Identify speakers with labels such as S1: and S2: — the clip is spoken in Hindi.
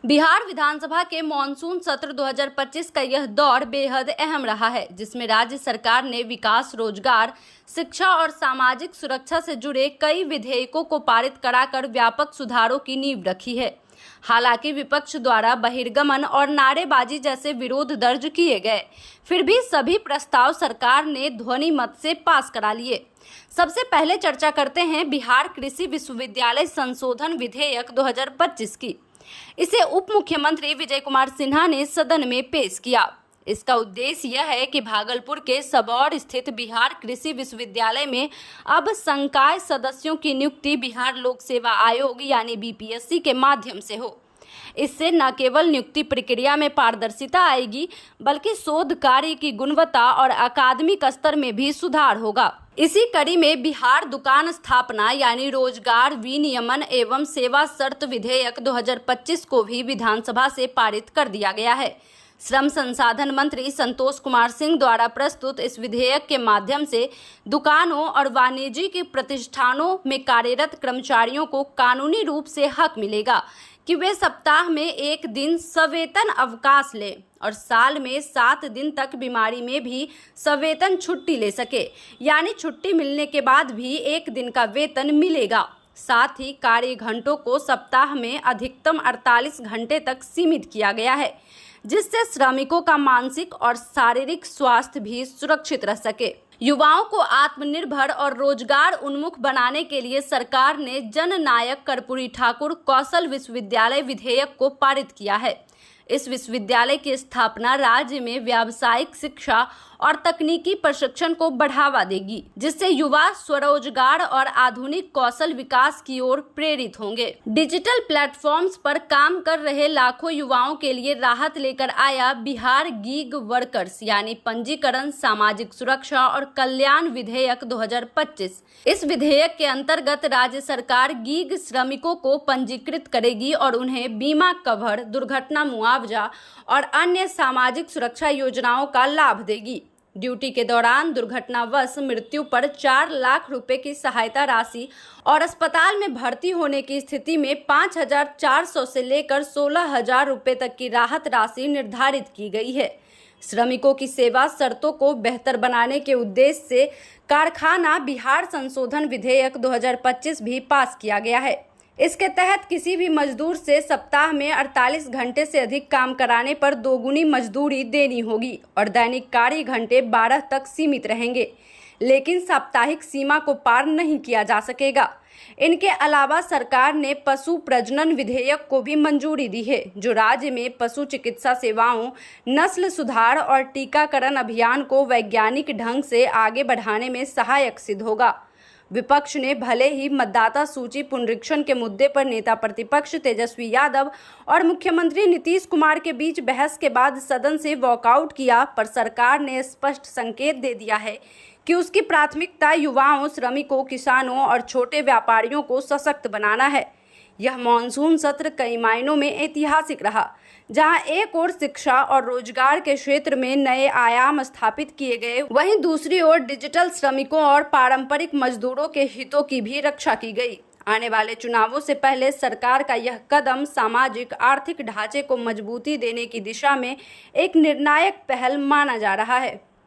S1: बिहार विधानसभा के मॉनसून सत्र 2025 का यह दौर बेहद अहम रहा है, जिसमें राज्य सरकार ने विकास, रोजगार, शिक्षा और सामाजिक सुरक्षा से जुड़े कई विधेयकों को पारित कराकर व्यापक सुधारों की नींव रखी है। हालांकि विपक्ष द्वारा बहिर्गमन और नारेबाजी जैसे विरोध दर्ज किए गए, फिर भी सभी प्रस्ताव सरकार ने ध्वनि मत से पास करा लिए। सबसे पहले चर्चा करते हैं बिहार कृषि विश्वविद्यालय संशोधन विधेयक 2025 की। इसे उप मुख्यमंत्री विजय कुमार सिन्हा ने सदन में पेश किया। इसका उद्देश्य यह है कि भागलपुर के सबौर स्थित बिहार कृषि विश्वविद्यालय में अब संकाय सदस्यों की नियुक्ति बिहार लोक सेवा आयोग यानी बीपीएससी के माध्यम से हो। इससे न केवल नियुक्ति प्रक्रिया में पारदर्शिता आएगी, बल्कि शोध कार्य की गुणवत्ता और अकादमिक स्तर में भी सुधार होगा। इसी कड़ी में बिहार दुकान स्थापना यानी रोजगार विनियमन एवं सेवा शर्त विधेयक 2025 को भी विधानसभा से पारित कर दिया गया है। श्रम संसाधन मंत्री संतोष कुमार सिंह द्वारा प्रस्तुत इस विधेयक के माध्यम से दुकानों और वाणिज्यिक प्रतिष्ठानों में कार्यरत कर्मचारियों को कानूनी रूप से हक मिलेगा कि वे सप्ताह में एक दिन सवेतन अवकाश लें और साल में 7 दिन तक बीमारी में भी सवेतन छुट्टी ले सके, यानी छुट्टी मिलने के बाद भी 1 दिन का वेतन मिलेगा। साथ ही कार्य घंटों को सप्ताह में अधिकतम 48 घंटे तक सीमित किया गया है, जिससे श्रमिकों का मानसिक और शारीरिक स्वास्थ्य भी सुरक्षित रह सके। युवाओं को आत्मनिर्भर और रोजगार उन्मुख बनाने के लिए सरकार ने जननायक कर्पूरी ठाकुर कौशल विश्वविद्यालय विधेयक को पारित किया है। इस विश्वविद्यालय की स्थापना राज्य में व्यावसायिक शिक्षा और तकनीकी प्रशिक्षण को बढ़ावा देगी, जिससे युवा स्वरोजगार और आधुनिक कौशल विकास की ओर प्रेरित होंगे। डिजिटल प्लेटफॉर्म्स पर काम कर रहे लाखों युवाओं के लिए राहत लेकर आया बिहार गीग वर्कर्स यानी पंजीकरण, सामाजिक सुरक्षा और कल्याण विधेयक 2025। इस विधेयक के अंतर्गत राज्य सरकार गीग श्रमिकों को पंजीकृत करेगी और उन्हें बीमा कवर, दुर्घटना मुआवजा और अन्य सामाजिक सुरक्षा योजनाओं का लाभ देगी। ड्यूटी के दौरान दुर्घटनावश मृत्यु पर 4 लाख रुपए की सहायता राशि और अस्पताल में भर्ती होने की स्थिति में 5,400 से लेकर 16,000 रुपए तक की राहत राशि निर्धारित की गई है। श्रमिकों की सेवा शर्तों को बेहतर बनाने के उद्देश्य से कारखाना बिहार संशोधन विधेयक 2025 भी पास किया गया है। इसके तहत किसी भी मजदूर से सप्ताह में 48 घंटे से अधिक काम कराने पर दोगुनी मजदूरी देनी होगी और दैनिक कार्य घंटे 12 तक सीमित रहेंगे, लेकिन साप्ताहिक सीमा को पार नहीं किया जा सकेगा। इनके अलावा सरकार ने पशु प्रजनन विधेयक को भी मंजूरी दी है, जो राज्य में पशु चिकित्सा सेवाओं, नस्ल सुधार और टीकाकरण अभियान को वैज्ञानिक ढंग से आगे बढ़ाने में सहायक सिद्ध होगा। विपक्ष ने भले ही मतदाता सूची पुनरीक्षण के मुद्दे पर नेता प्रतिपक्ष तेजस्वी यादव और मुख्यमंत्री नीतीश कुमार के बीच बहस के बाद सदन से वॉकआउट किया, पर सरकार ने स्पष्ट संकेत दे दिया है कि उसकी प्राथमिकता युवाओं, श्रमिकों, किसानों और छोटे व्यापारियों को सशक्त बनाना है। यह मॉनसून सत्र कई मायनों में ऐतिहासिक रहा, जहां एक ओर शिक्षा और रोजगार के क्षेत्र में नए आयाम स्थापित किए गए, वहीं दूसरी ओर डिजिटल श्रमिकों और पारंपरिक मजदूरों के हितों की भी रक्षा की गई। आने वाले चुनावों से पहले सरकार का यह कदम सामाजिक आर्थिक ढांचे को मजबूती देने की दिशा में एक निर्णायक पहल माना जा रहा है।